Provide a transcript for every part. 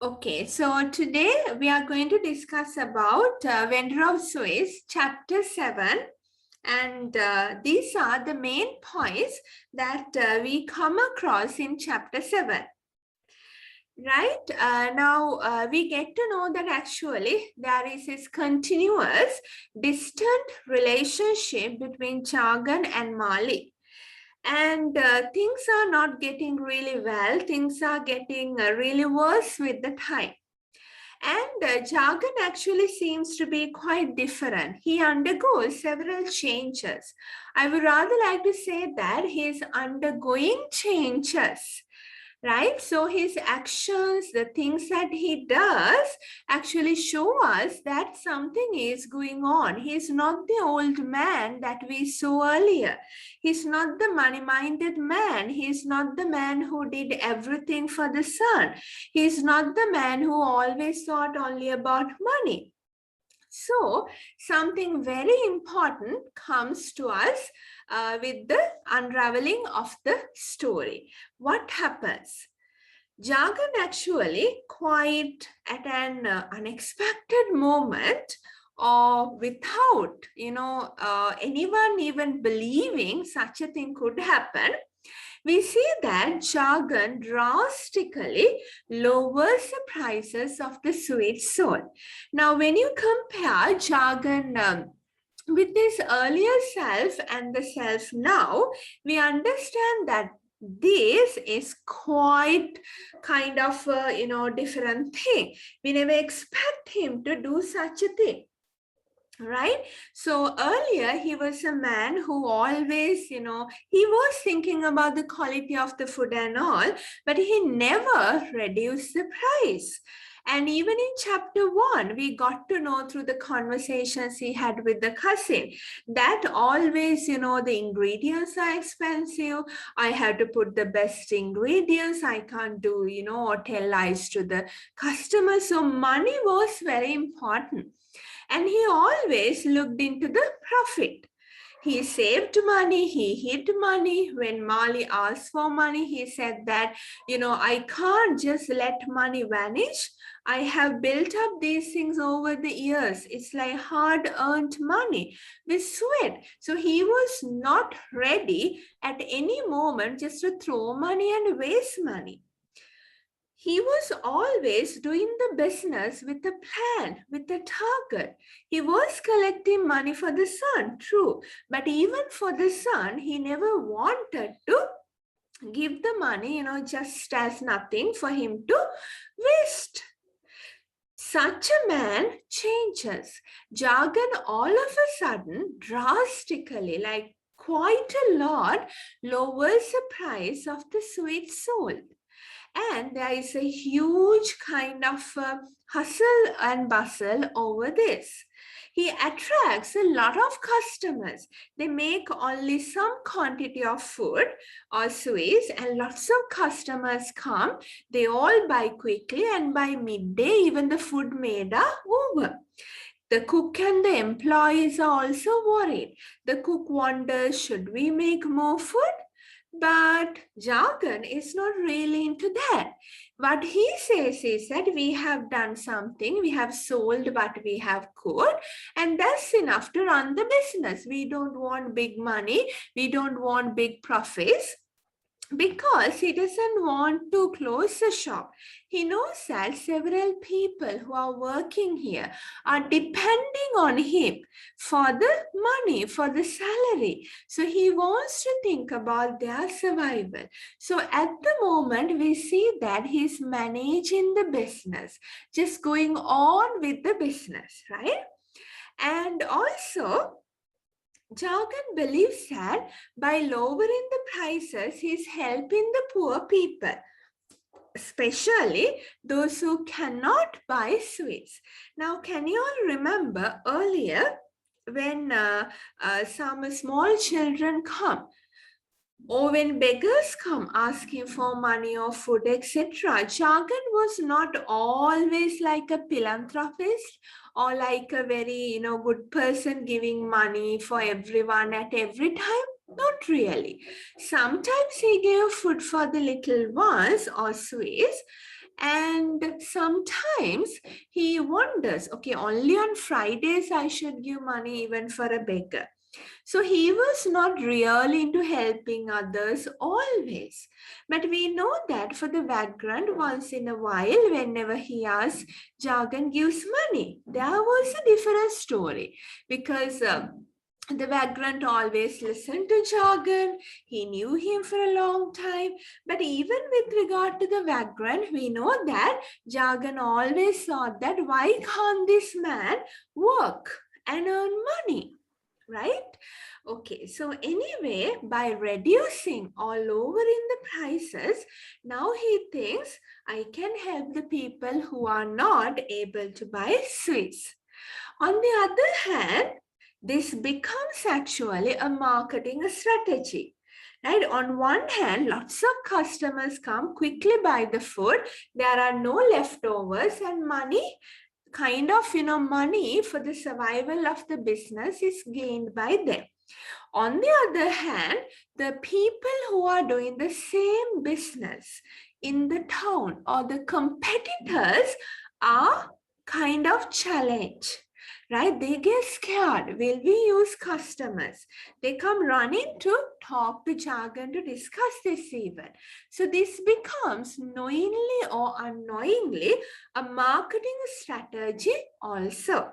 Okay, so today we are going to discuss about Vendor of Suez, Chapter 7. And these are the main points that we come across in Chapter 7. Right now, we get to know that actually there is this continuous, distant relationship between Chagan and Mali. And things are not getting really well. Things are getting really worse with the time. And Jagan actually seems to be quite different. He undergoes several changes. I would rather like to say that he is undergoing changes, right? So his actions, the things that he does actually show us that something is going on. He's not the old man that we saw earlier. He's not the money-minded man. He's not the man who did everything for the son. He's not the man who always thought only about money. So something very important comes to us with the unraveling of the story. What happens? Jagan actually, quite at an unexpected moment, or without anyone even believing such a thing could happen, we see that Jagan drastically lowers the prices of the sweet soul. Now, when you compare Jagan with this earlier self and the self now, we understand that this is quite kind of a different thing. We never expect him to do such a thing. Right? So earlier he was a man who always, he was thinking about the quality of the food and all, but he never reduced the price. And even in chapter 1, we got to know through the conversations he had with the cousin that always, the ingredients are expensive. I have to put the best ingredients. I can't do, or tell lies to the customer. So money was very important. And he always looked into the profit. He saved money, he hid money. When Mali asked for money, he said that, I can't just let money vanish. I have built up these things over the years. It's like hard-earned money with sweat. So he was not ready at any moment just to throw money and waste money. He was always doing the business with a plan, with a target. He was collecting money for the son, true. But even for the son, he never wanted to give the money, just as nothing for him to waste. Such a man changes. Jagan all of a sudden, drastically, like quite a lot, lowers the price of the sweet soul. And there is a huge kind of hustle and bustle over this. He attracts a lot of customers. They make only some quantity of food or sweets and lots of customers come. They all buy quickly and by midday even the food made are over. The cook and the employees are also worried. The cook wonders, should we make more food? But Jagan is not really into that. What he says is that we have done something, we have sold what we have cooked, and that's enough to run the business. We don't want big money, we don't want big profits, because he doesn't want to close the shop. He knows that several people who are working here are depending on him for the money, for the salary. So he wants to think about their survival. So at the moment, we see that he's managing the business, just going on with the business, right? And also, Jagan believes that by lowering the prices, he's helping the poor people, especially those who cannot buy sweets. Now, can you all remember earlier when some small children come, or when beggars come asking for money or food, etc. Jagan was not always like a philanthropist or like a very, good person giving money for everyone at every time. Not really. Sometimes he gave food for the little ones or sweets, And sometimes he wonders, okay, only on Fridays I should give money even for a beggar. So he was not really into helping others always. But we know that for the vagrant, once in a while, whenever he asks, Jagan gives money. There was a different story because the vagrant always listened to Jagan. He knew him for a long time. But even with regard to the vagrant, we know that Jagan always thought that why can't this man work and earn money? Right? Okay, so anyway, by reducing all over in the prices, now he thinks I can help the people who are not able to buy sweets. On the other hand, this becomes actually a marketing strategy. Right? On one hand, lots of customers come, quickly buy the food, there are no leftovers, and money money for the survival of the business is gained by them. On the other hand, the people who are doing the same business in the town or the competitors are kind of challenged, right? They get scared. Will we use customers? They come running to talk to Jagan to discuss this event. So this becomes knowingly or unknowingly a marketing strategy also.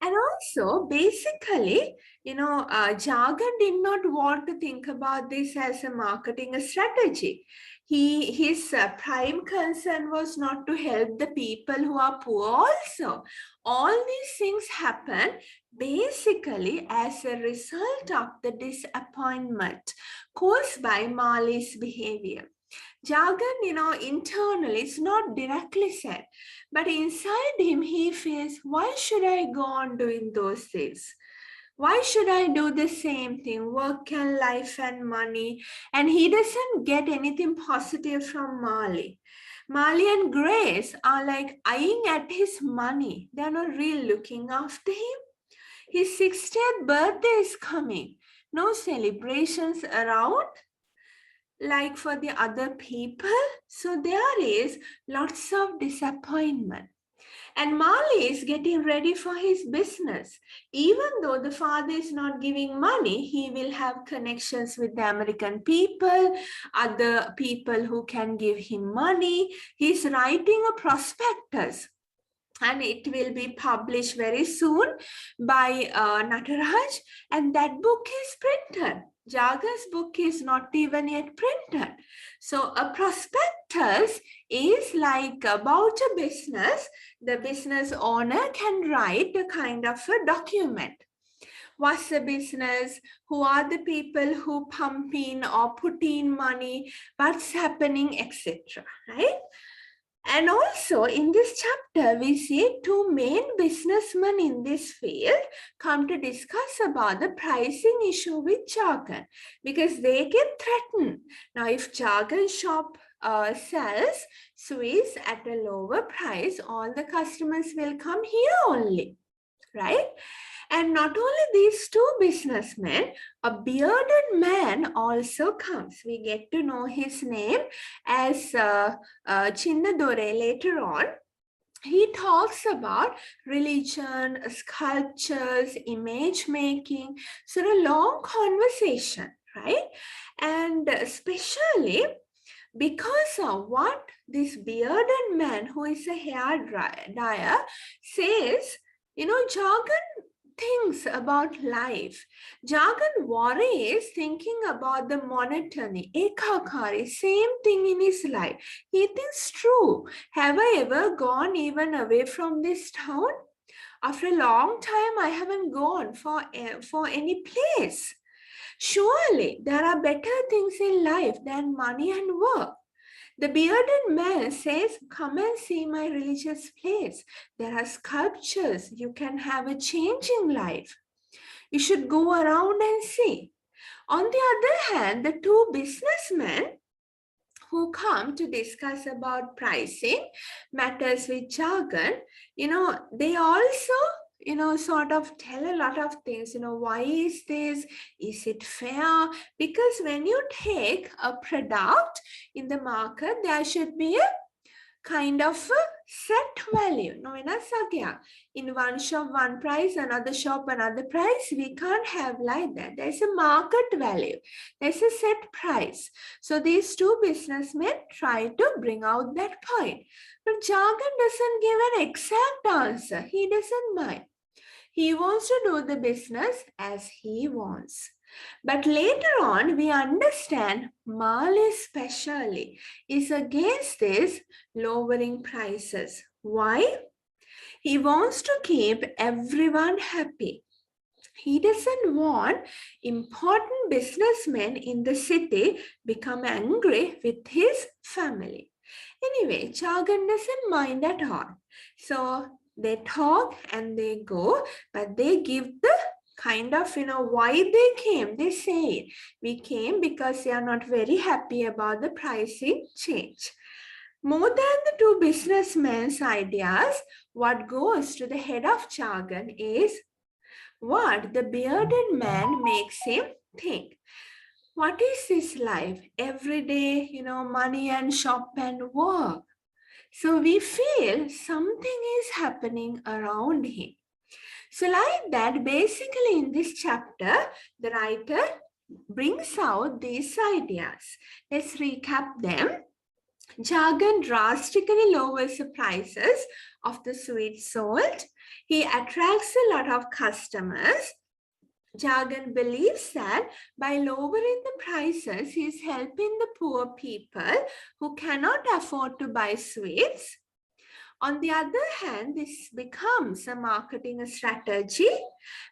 And also, basically, Jagan did not want to think about this as a marketing strategy. His prime concern was not to help the people who are poor also. All these things happen basically as a result of the disappointment caused by Mali's behavior. Jagan, internally, it's not directly said, but inside him, he feels, why should I go on doing those things? Why should I do the same thing, work and life and money? And he doesn't get anything positive from Mali. Mali and Grace are like eyeing at his money. They're not really looking after him. His 60th birthday is coming. No celebrations around like for the other people. So there is lots of disappointment. And Mali is getting ready for his business. Even though the father is not giving money, he will have connections with the American people, other people who can give him money. He's writing a prospectus and it will be published very soon by Nataraj, and that book is printed. Jagan's book is not even yet printed. So a prospectus is like about a business. The business owner can write a kind of a document. What's the business? Who are the people who pump in or put in money? What's happening, etc. Right? And also in this chapter, we see two main businessmen in this field come to discuss about the pricing issue with Jagan because they get threatened. Now, if Jagan shop sells sweets at a lower price, all the customers will come here only, right? And not only these two businessmen, a bearded man also comes. We get to know his name as Chinnadore later on. He talks about religion, sculptures, image making. So a long conversation, right? And especially because of what this bearded man who is a hair dyer says, Jagan thinks about life. Jagan worries thinking about the monotony, ekakari, same thing in his life. He thinks, true, have I ever gone even away from this town? After a long time, I haven't gone for any place. Surely there are better things in life than money and work. The bearded man says, come and see my religious place. There are sculptures. You can have a changing life. You should go around and see. On the other hand, the two businessmen who come to discuss about pricing matters with Jagan, they also sort of tell a lot of things, why is this? Is it fair? Because when you take a product in the market, there should be a kind of a set value. No, in one shop, one price, another shop, another price. We can't have like that. There's a market value. There's a set price. So these two businessmen try to bring out that point. But Jargon doesn't give an exact answer. He doesn't mind. He wants to do the business as he wants. But later on, we understand Marley especially is against this lowering prices. Why? He wants to keep everyone happy. He doesn't want important businessmen in the city become angry with his family. Anyway, Chagan doesn't mind at all. So they talk and they go, but they give the kind of, why they came. They say, we came because they are not very happy about the pricing change. More than the two businessmen's ideas, what goes to the head of Chagan is what the bearded man makes him think. What is this life? Every day, money and shop and work. So we feel something is happening around him. So like that, basically in this chapter, the writer brings out these ideas. Let's recap them. Jargon drastically lowers the prices of the sweet salt. He attracts a lot of customers. Jargon believes that by lowering the prices, he is helping the poor people who cannot afford to buy sweets. On the other hand, this becomes a marketing strategy.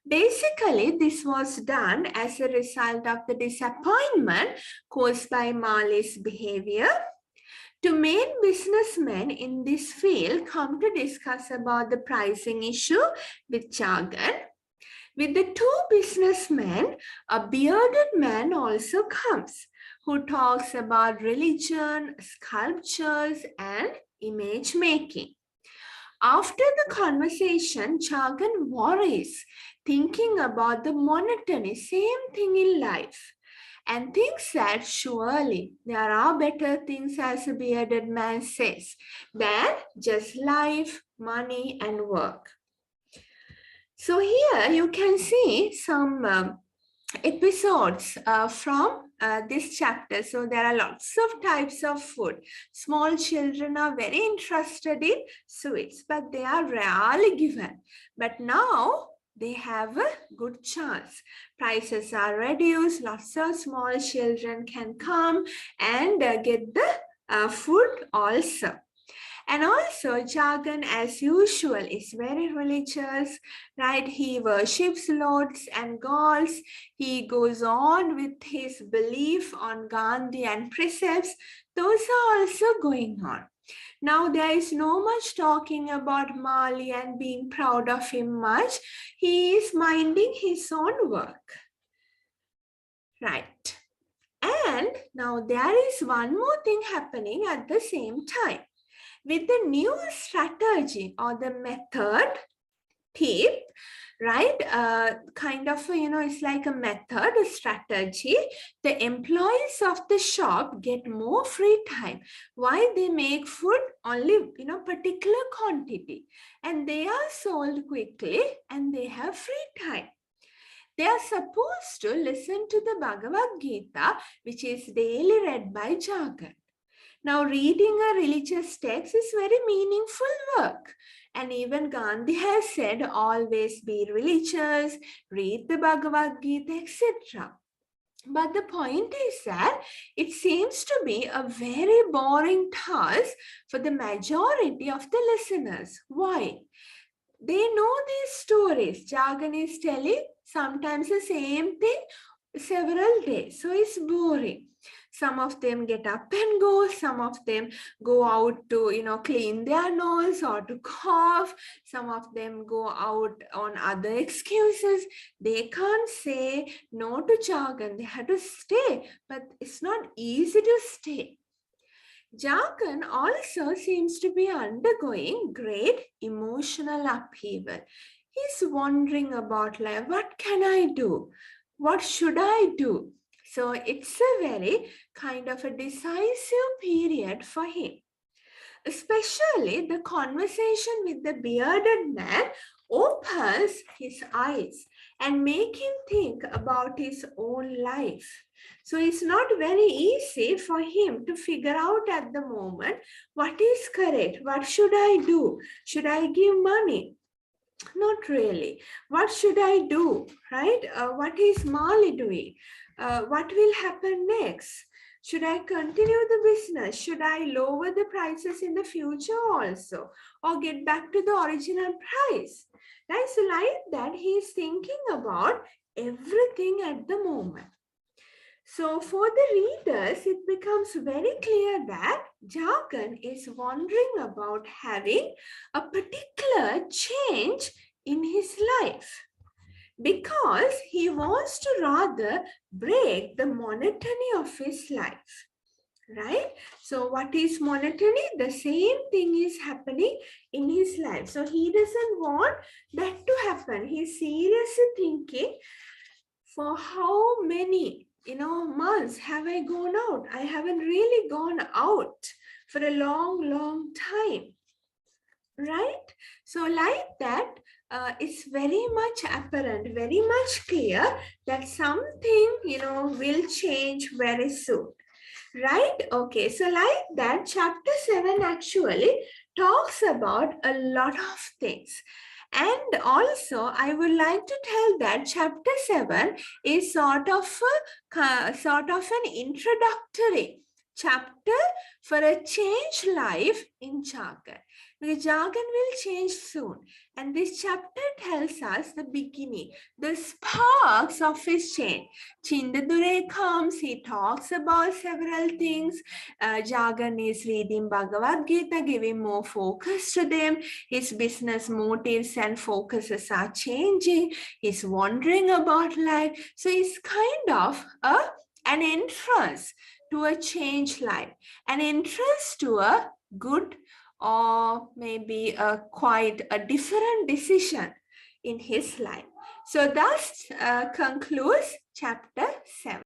Basically, this was done as a result of the disappointment caused by Marley's behavior. Two main businessmen in this field come to discuss about the pricing issue with Jargon. With the two businessmen, a bearded man also comes who talks about religion, sculptures, and image making. After the conversation, Chagan worries, thinking about the monotony, same thing in life, and thinks that surely there are better things, as a bearded man says, than just life, money, and work. So here you can see some episodes from this chapter. So there are lots of types of food. Small children are very interested in sweets, but they are rarely given. But now they have a good chance. Prices are reduced. Lots of small children can come and get the food also. And also, Jargon, as usual, is very religious, right? He worships lords and gods. He goes on with his belief on Gandhi and precepts. Those are also going on. Now, there is no much talking about Marley and being proud of him much. He is minding his own work. Right. And now there is one more thing happening at the same time. With the new strategy or the method, tip, right? Kind of, it's like a method, a strategy. The employees of the shop get more free time. Why? They make food only, particular quantity, and they are sold quickly and they have free time. They are supposed to listen to the Bhagavad Gita, which is daily read by Jagat. Now, reading a religious text is very meaningful work. And even Gandhi has said, always be religious, read the Bhagavad Gita, etc. But the point is that it seems to be a very boring task for the majority of the listeners. Why? They know these stories. Jagan is telling sometimes the same thing several days. So it's boring. Some of them get up and go. Some of them go out to, clean their nose or to cough. Some of them go out on other excuses. They can't say no to Jagan. They have to stay, but it's not easy to stay. Jagan also seems to be undergoing great emotional upheaval. He's wondering about life. What can I do? What should I do? So it's a very kind of a decisive period for him. Especially the conversation with the bearded man opens his eyes and make him think about his own life. So it's not very easy for him to figure out at the moment what is correct. What should I do? Should I give money? Not really. What should I do? Right? What is Mali doing? What will happen next? Should I continue the business? Should I lower the prices in the future also? Or get back to the original price? Right? So like that, he is thinking about everything at the moment. So for the readers, it becomes very clear that Jagan is wondering about having a particular change in his life because he wants to rather break the monotony of his life. Right? So what is monotony? The same thing is happening in his life. So he doesn't want that to happen. He's seriously thinking, for how many months have I gone out? I haven't really gone out for a long time, right? So like that, it's very much apparent, very much clear that something will change very soon, right? Okay, so like that, chapter 7 actually talks about a lot of things. And also, I would like to tell that chapter 7 is sort of an introductory chapter for a changed life in Jagan. The Jagan will change soon. And this chapter tells us the beginning, the sparks of his change. Chindadure comes, he talks about several things. Jagan is reading Bhagavad Gita, giving more focus to them. His business motives and focuses are changing. He's wondering about life. So it's kind of an entrance to a changed life, an entrance to a good or maybe a quite a different decision in his life. So thus concludes chapter 7.